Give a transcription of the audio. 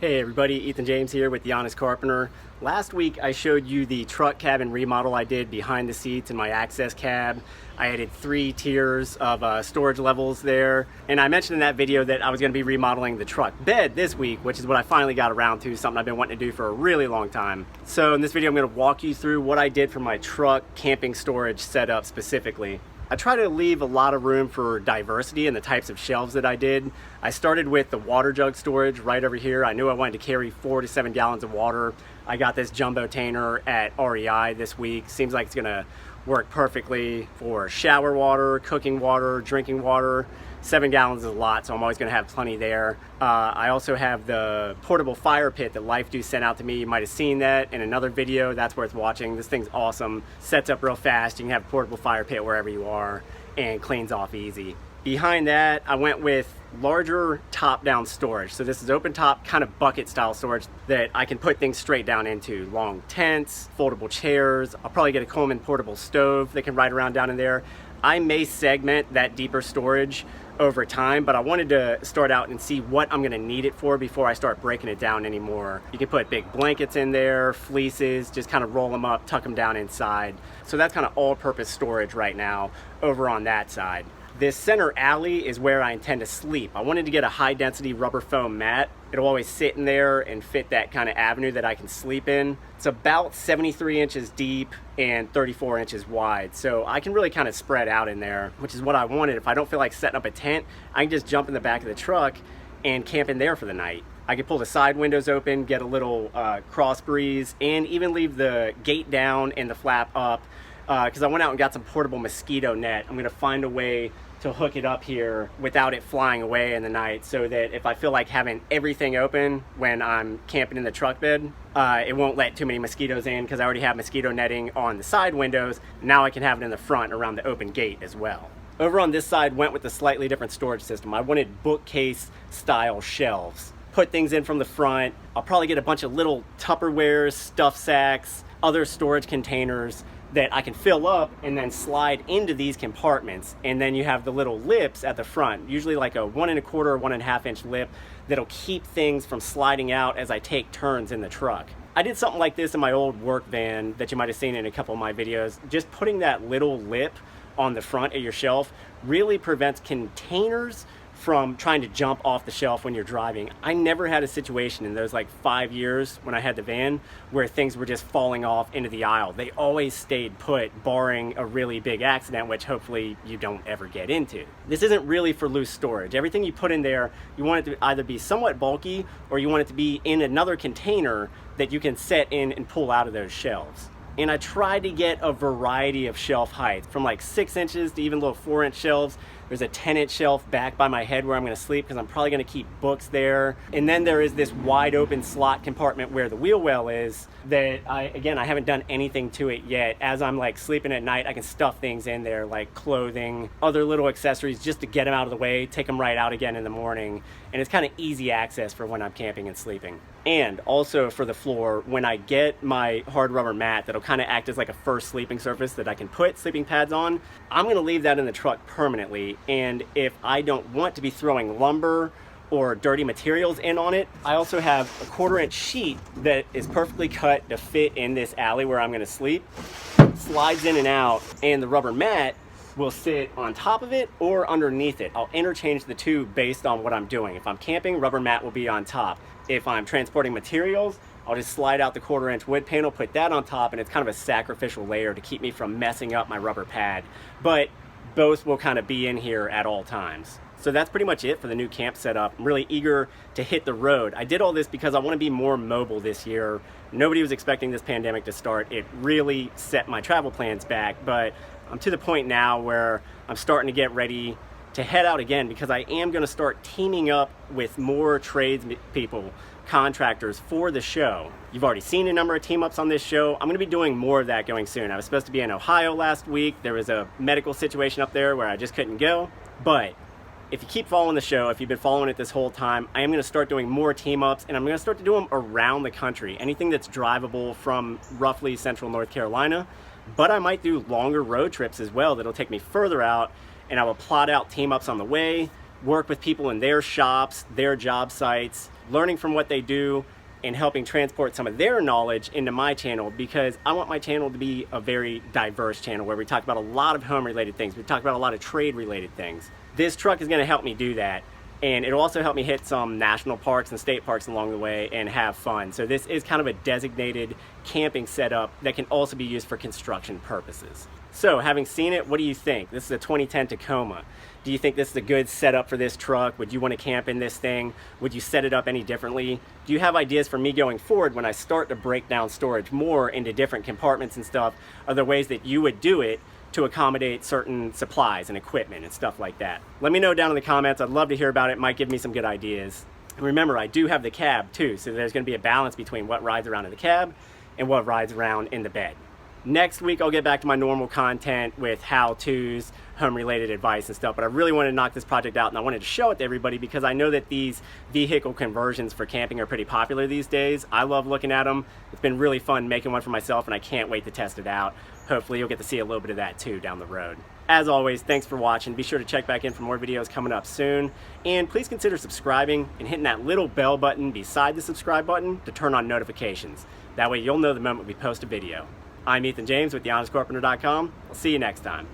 Hey everybody, Ethan James here with the Honest Carpenter. Last week I showed you the truck cabin remodel I did behind the seats in my access cab. I added 3 tiers of storage levels there, and I mentioned in that video that I was going to be remodeling the truck bed this week, which is what I finally got around to, something I've been wanting to do for a really long time. So in this video I'm going to walk you through what I did for my truck camping storage setup specifically. I try to leave a lot of room for diversity in the types of shelves that I did. I started with the water jug storage right over here. I knew I wanted to carry 4 to 7 gallons of water. I got this Jumbo-tainer at REI this week. Seems like it's gonna work perfectly for shower water, cooking water, drinking water. 7 gallons is a lot, so I'm always gonna have plenty there. I also have the portable fire pit that Lifedoo sent out to me. You might have seen that in another video. That's worth watching. This thing's awesome. Sets up real fast. You can have a portable fire pit wherever you are and cleans off easy. Behind that, I went with larger top-down storage. So this is open top, kind of bucket style storage that I can put things straight down into. Long tents, foldable chairs. I'll probably get a Coleman portable stove that can ride around down in there. I may segment that deeper storage over time, but I wanted to start out and see what I'm gonna need it for before I start breaking it down anymore. You can put big blankets in there, fleeces, just kind of roll them up, tuck them down inside. So that's kind of all-purpose storage right now over on that side. This center alley is where I intend to sleep. I wanted to get a high-density rubber foam mat. It'll always sit in there and fit that kind of avenue that I can sleep in. It's about 73 inches deep and 34 inches wide, so I can really kind of spread out in there, which is what I wanted. If I don't feel like setting up a tent, I can just jump in the back of the truck and camp in there for the night. I can pull the side windows open, get a little cross breeze, and even leave the gate down and the flap up because I went out and got some portable mosquito net. I'm gonna find a way to hook it up here without it flying away in the night, so that if I feel like having everything open when I'm camping in the truck bed, it won't let too many mosquitoes in because I already have mosquito netting on the side windows. Now I can have it in the front around the open gate as well. Over on this side, went with a slightly different storage system. I wanted bookcase style shelves. Put things in from the front. I'll probably get a bunch of little Tupperwares, stuff sacks, other storage containers that I can fill up and then slide into these compartments. And then you have the little lips at the front, usually like a 1 1/4 or 1.5 inch lip that'll keep things from sliding out as I take turns in the truck. I did something like this in my old work van that you might have seen in a couple of my videos. Just putting that little lip on the front of your shelf really prevents containers from trying to jump off the shelf when you're driving. I never had a situation in those like 5 years when I had the van where things were just falling off into the aisle. They always stayed put, barring a really big accident, which hopefully you don't ever get into. This isn't really for loose storage. Everything you put in there, you want it to either be somewhat bulky or you want it to be in another container that you can set in and pull out of those shelves. And I tried to get a variety of shelf heights, from like 6 inches to even little 4-inch shelves. There's a 10-inch shelf back by my head where I'm gonna sleep because I'm probably gonna keep books there. And then there is this wide open slot compartment where the wheel well is that I haven't done anything to it yet. As I'm like sleeping at night, I can stuff things in there like clothing, other little accessories just to get them out of the way, take them right out again in the morning. And it's kind of easy access for when I'm camping and sleeping. And also for the floor, when I get my hard rubber mat that'll kind of act as like a first sleeping surface that I can put sleeping pads on, I'm gonna leave that in the truck permanently. And if I don't want to be throwing lumber or dirty materials in on it, I also have a 1/4 inch sheet that is perfectly cut to fit in this alley where I'm gonna sleep. Slides in and out, and the rubber mat will sit on top of it or underneath it. I'll interchange the two based on what I'm doing. If I'm camping, rubber mat will be on top. If I'm transporting materials, I'll just slide out the 1/4 inch wood panel, put that on top, and it's kind of a sacrificial layer to keep me from messing up my rubber pad. But both will kind of be in here at all times. So that's pretty much it for the new camp setup. I'm really eager to hit the road. I did all this because I want to be more mobile this year. Nobody was expecting this pandemic to start. It really set my travel plans back, but I'm to the point now where I'm starting to get ready to head out again because I am going to start teaming up with more tradespeople, contractors for the show. You've already seen a number of team ups on this show. I'm going to be doing more of that going soon. I was supposed to be in Ohio last week. There was a medical situation up there where I just couldn't go. But if you keep following the show, if you've been following it this whole time, I am going to start doing more team ups, and I'm going to start to do them around the country. Anything that's drivable from roughly central North Carolina. But I might do longer road trips as well that'll take me further out, and I will plot out team ups on the way, work with people in their shops, their job sites, learning from what they do, and helping transport some of their knowledge into my channel, because I want my channel to be a very diverse channel where we talk about a lot of home related things. We talk about a lot of trade related things. This truck is going to help me do that, and it'll also help me hit some national parks and state parks along the way and have fun. So this is kind of a designated camping setup that can also be used for construction purposes. So having seen it, what do you think? This is a 2010 Tacoma. Do you think this is a good setup for this truck? Would you want to camp in this thing? Would you set it up any differently? Do you have ideas for me going forward when I start to break down storage more into different compartments and stuff? Are there ways that you would do it to accommodate certain supplies and equipment and stuff like that? Let me know down in the comments. I'd love to hear about it. It might give me some good ideas. And remember, I do have the cab too, so there's going to be a balance between what rides around in the cab and what rides around in the bed. Next week, I'll get back to my normal content with how-tos, home-related advice and stuff, but I really wanted to knock this project out, and I wanted to show it to everybody because I know that these vehicle conversions for camping are pretty popular these days. I love looking at them. It's been really fun making one for myself, and I can't wait to test it out. Hopefully, you'll get to see a little bit of that too down the road. As always, thanks for watching. Be sure to check back in for more videos coming up soon, and please consider subscribing and hitting that little bell button beside the subscribe button to turn on notifications. That way, you'll know the moment we post a video. I'm Ethan James with thehonestcarpenter.com. I'll see you next time.